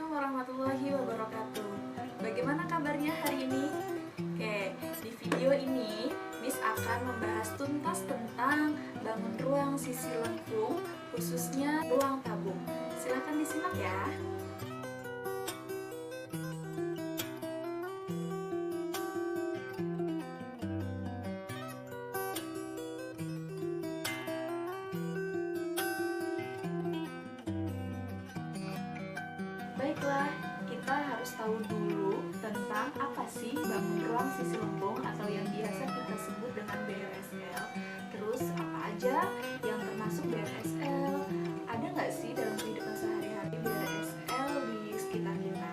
Assalamualaikum warahmatullahi wabarakatuh. Bagaimana kabarnya hari ini? Oke, di video ini Miss akan membahas tuntas tentang bangun ruang sisi lengkung, khususnya ruang tabung. Silahkan disimak ya. Baiklah, kita harus tahu dulu tentang apa sih bangun ruang sisi lengkung atau yang biasa kita sebut dengan BRSL. Terus apa aja yang termasuk BRSL? Ada nggak sih dalam kehidupan sehari-hari BRSL di sekitar kita?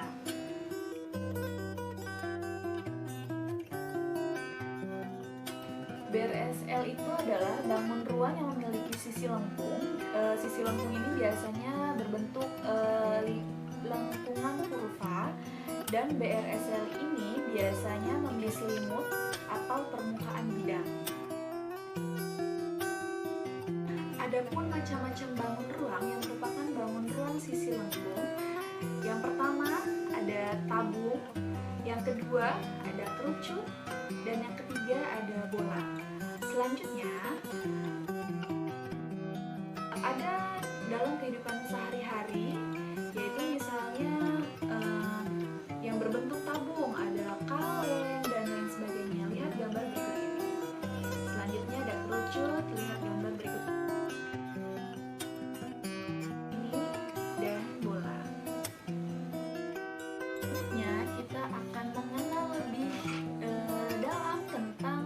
BRSL itu adalah bangun ruang yang memiliki sisi lengkung. Sisi lengkung ini biasanya berbentuk lengkungan kurva, dan BRSL ini biasanya memiliki selimut atau permukaan bidang. Adapun macam-macam bangun ruang yang merupakan bangun ruang sisi lengkung, yang pertama ada tabung, yang kedua ada kerucut, dan yang ketiga ada bola. Selanjutnya ada dalam kehidupan sehari-hari, yaitu misalnya yang berbentuk tabung, ada kaleng dan lain sebagainya. Lihat gambar berikut ini. Selanjutnya ada kerucut, lihat gambar berikut ini, dan bola. Selanjutnya kita akan mengenal lebih dalam tentang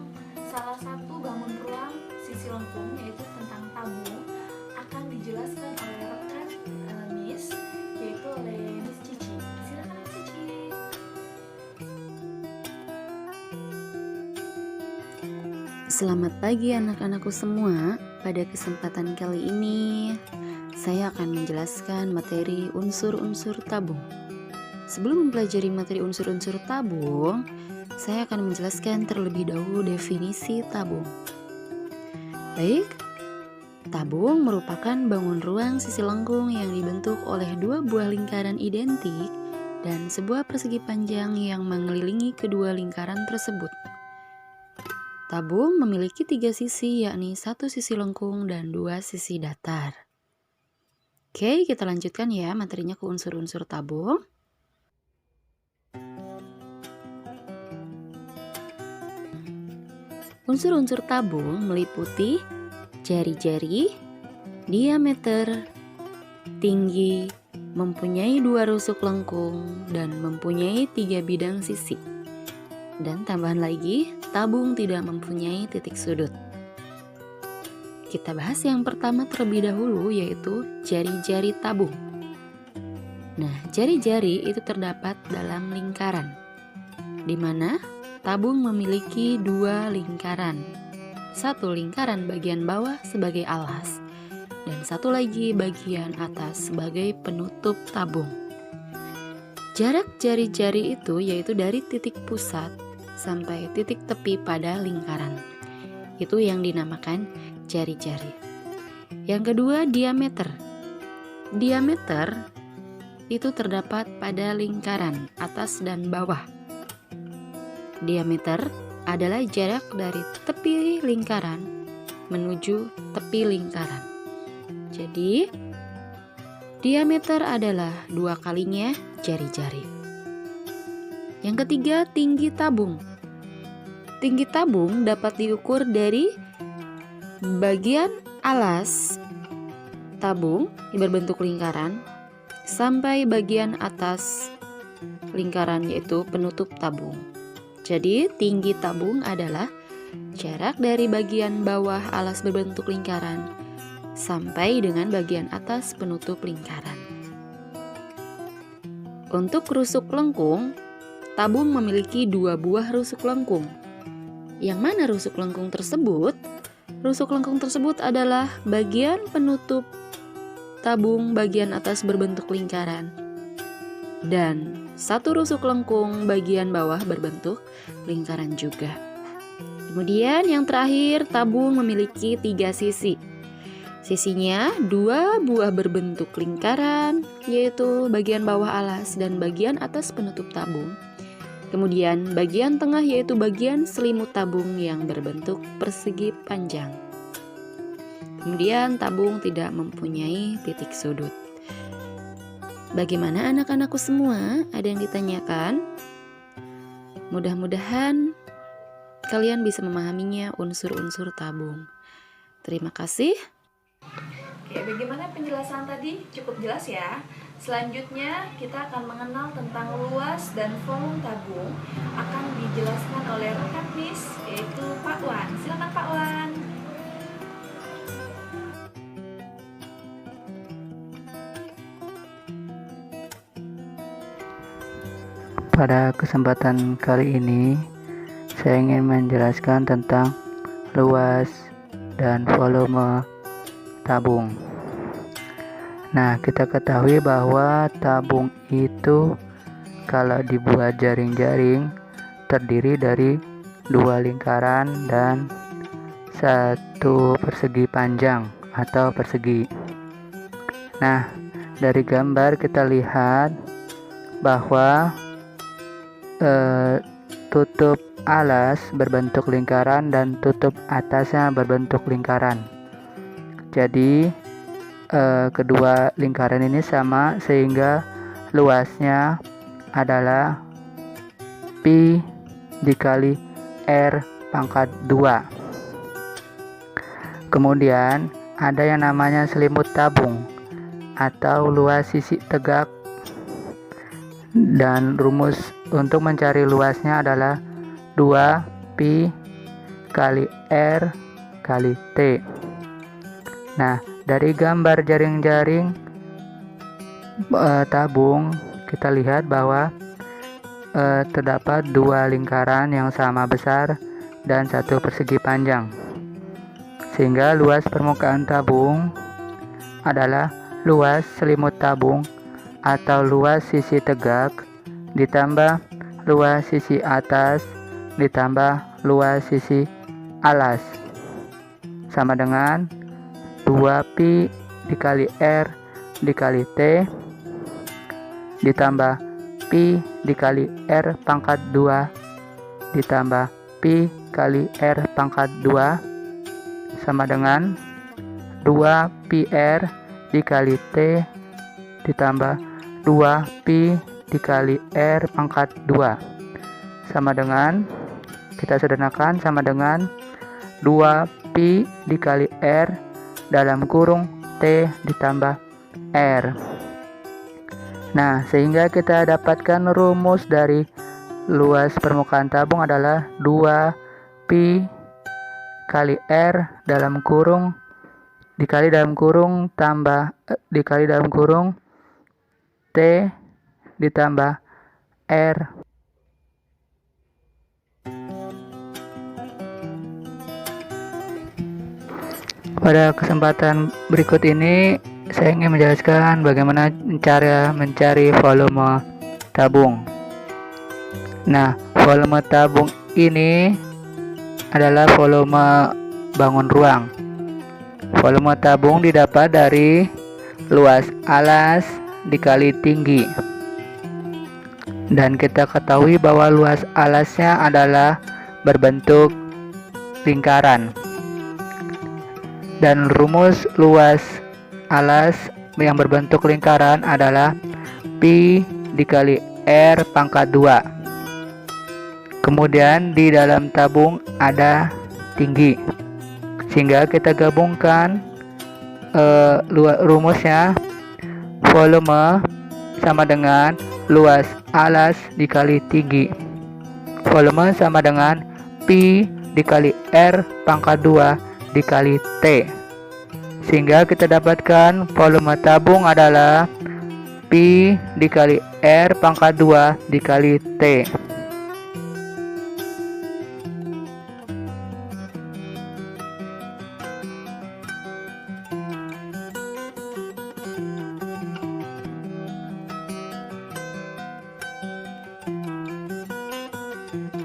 salah satu bangun ruang sisi lengkung, yaitu tentang tabung. Akan dijelaskan oleh rekan Miss, yaitu oleh Miss Cici. Silakan Miss Cici. Selamat pagi anak-anakku semua. Pada kesempatan kali ini saya akan menjelaskan materi unsur-unsur tabung. Sebelum mempelajari materi unsur-unsur tabung, saya akan menjelaskan terlebih dahulu definisi tabung. Baik, tabung merupakan bangun ruang sisi lengkung yang dibentuk oleh dua buah lingkaran identik dan sebuah persegi panjang yang mengelilingi kedua lingkaran tersebut. Tabung memiliki tiga sisi, yakni satu sisi lengkung dan dua sisi datar. Oke, kita lanjutkan ya materinya ke unsur-unsur tabung. Unsur-unsur tabung meliputi jari-jari, diameter, tinggi, mempunyai dua rusuk lengkung, dan mempunyai tiga bidang sisi. Dan tambahan lagi, tabung tidak mempunyai titik sudut. Kita bahas yang pertama terlebih dahulu, yaitu jari-jari tabung. Nah, jari-jari itu terdapat dalam lingkaran, di mana tabung memiliki dua lingkaran. Satu lingkaran bagian bawah sebagai alas, dan satu lagi bagian atas sebagai penutup tabung. Jarak jari-jari itu yaitu dari titik pusat sampai titik tepi pada lingkaran. Itu yang dinamakan jari-jari. Yang kedua, diameter. Diameter itu terdapat pada lingkaran atas dan bawah. Diameter adalah jarak dari tepi lingkaran menuju tepi lingkaran. Jadi, diameter adalah dua kalinya jari-jari. Yang ketiga, tinggi tabung. Tinggi tabung dapat diukur dari bagian alas tabung yang berbentuk lingkaran sampai bagian atas lingkaran, yaitu penutup tabung. Jadi, tinggi tabung adalah jarak dari bagian bawah alas berbentuk lingkaran sampai dengan bagian atas penutup lingkaran. Untuk rusuk lengkung, tabung memiliki dua buah rusuk lengkung. Yang mana rusuk lengkung tersebut? Rusuk lengkung tersebut adalah bagian penutup tabung bagian atas berbentuk lingkaran, dan satu rusuk lengkung bagian bawah berbentuk lingkaran juga. Kemudian yang terakhir, tabung memiliki tiga sisi. Sisinya 2 buah berbentuk lingkaran, yaitu bagian bawah alas dan bagian atas penutup tabung. Kemudian bagian tengah yaitu bagian selimut tabung yang berbentuk persegi panjang. Kemudian tabung tidak mempunyai titik sudut. Bagaimana anak-anakku semua? Ada yang ditanyakan? Mudah-mudahan kalian bisa memahaminya unsur-unsur tabung. Terima kasih. Oke, bagaimana penjelasan tadi? Cukup jelas ya. Selanjutnya kita akan mengenal tentang luas dan volume tabung. Akan dijelaskan oleh rekan Miss, yaitu Pak Wan. Silakan Pak Wan. Pada kesempatan kali ini, saya ingin menjelaskan tentang luas dan volume tabung. Nah, kita ketahui bahwa tabung itu kalau dibuat jaring-jaring terdiri dari 2 lingkaran dan 1 persegi panjang atau persegi. Nah, dari gambar kita lihat bahwa tutup alas berbentuk lingkaran dan tutup atasnya berbentuk lingkaran. Jadi kedua lingkaran ini sama sehingga luasnya adalah pi dikali r pangkat 2. Kemudian ada yang namanya selimut tabung atau luas sisi tegak, dan rumus untuk mencari luasnya adalah 2 pi kali r kali t. Nah, dari gambar jaring-jaring tabung kita lihat bahwa terdapat 2 lingkaran yang sama besar dan 1 persegi panjang, sehingga luas permukaan tabung adalah luas selimut tabung atau luas sisi tegak ditambah luas sisi atas ditambah luas sisi alas sama dengan 2 pi dikali r dikali t ditambah pi dikali r pangkat 2 ditambah pi kali r pangkat 2 sama dengan 2 pi r dikali t ditambah 2 pi dikali r pangkat 2 sama dengan, kita sederhanakan, sama dengan 2 pi dikali r dalam kurung t ditambah r. Nah, sehingga kita dapatkan rumus dari luas permukaan tabung adalah 2 pi kali r dalam kurung dikali dalam kurung dikali dalam kurung t ditambah r. Pada kesempatan berikut ini saya ingin menjelaskan bagaimana cara mencari volume tabung. Nah, volume tabung ini adalah volume bangun ruang. Volume tabung didapat dari luas alas dikali tinggi, dan kita ketahui bahwa luas alasnya adalah berbentuk lingkaran, dan rumus luas alas yang berbentuk lingkaran adalah pi dikali r pangkat 2. Kemudian di dalam tabung ada tinggi, sehingga kita gabungkan rumusnya. Volume sama dengan luas alas dikali tinggi. Volume sama dengan pi dikali r pangkat 2 dikali t. Sehingga kita dapatkan volume tabung adalah pi dikali r pangkat 2 dikali t.